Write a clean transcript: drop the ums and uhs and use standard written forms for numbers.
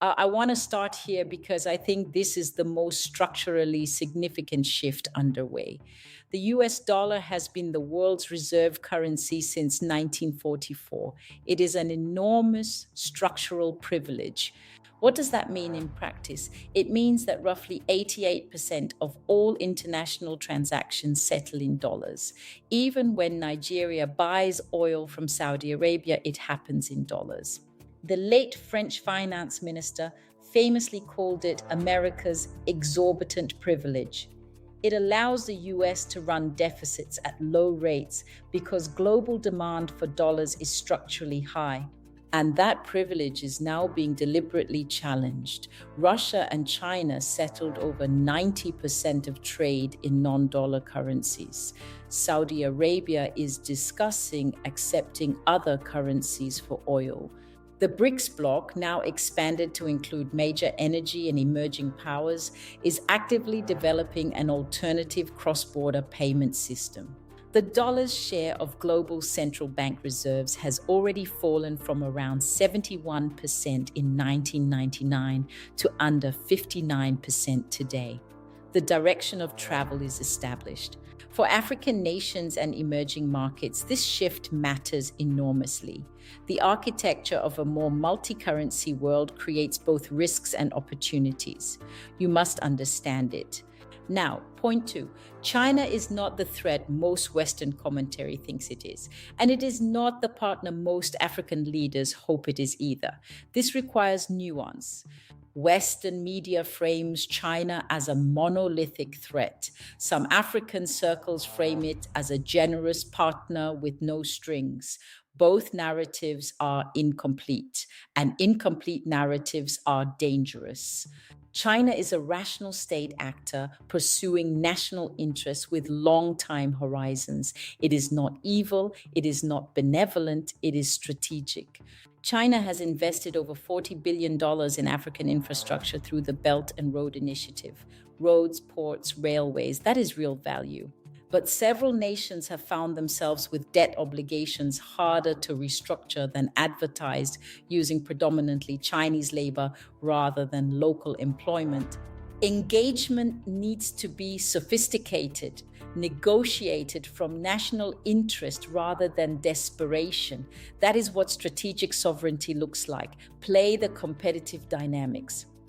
I want to start here because I think this is the most structurally significant shift underway. The US dollar has been the world's reserve currency since 1944. It is an enormous structural privilege. What does that mean in practice? It means that roughly 88% of all international transactions settle in dollars. Even when Nigeria buys oil from Saudi Arabia, it happens in dollars. The late French finance minister famously called it America's exorbitant privilege. It allows the US to run deficits at low rates because global demand for dollars is structurally high. And that privilege is now being deliberately challenged. Russia and China settled over 90% of trade in non dollar currencies. Saudi Arabia is discussing accepting other currencies for oil. The BRICS bloc, now expanded to include major energy and emerging powers, is actively developing an alternative cross border payment system. The dollar's share of global central bank reserves has already fallen from around 71% in 1999 to under 59% today. The direction of travel is established. For African nations and emerging markets, this shift matters enormously. The architecture of a more multi currency world creates both risks and opportunities. You must understand it. Now, point two, China is not the threat most Western commentary thinks it is, and it is not the partner most African leaders hope it is either. This requires nuance. Western media frames China as a monolithic threat. Some African circles frame it as a generous partner with no strings. Both narratives are incomplete, and incomplete narratives are dangerous. China is a rational state actor pursuing national interests with long time horizons. It is not evil, it is not benevolent, it is strategic. China has invested over $40 billion in African infrastructure through the Belt and Road Initiative. Roads, ports, railways, that is real value. But several nations have found themselves with debt obligations harder to restructure than advertised, using predominantly Chinese labor rather than local employment. Engagement needs to be sophisticated, negotiated from national interest rather than desperation. That is what strategic sovereignty looks like. Play the competitive dynamics.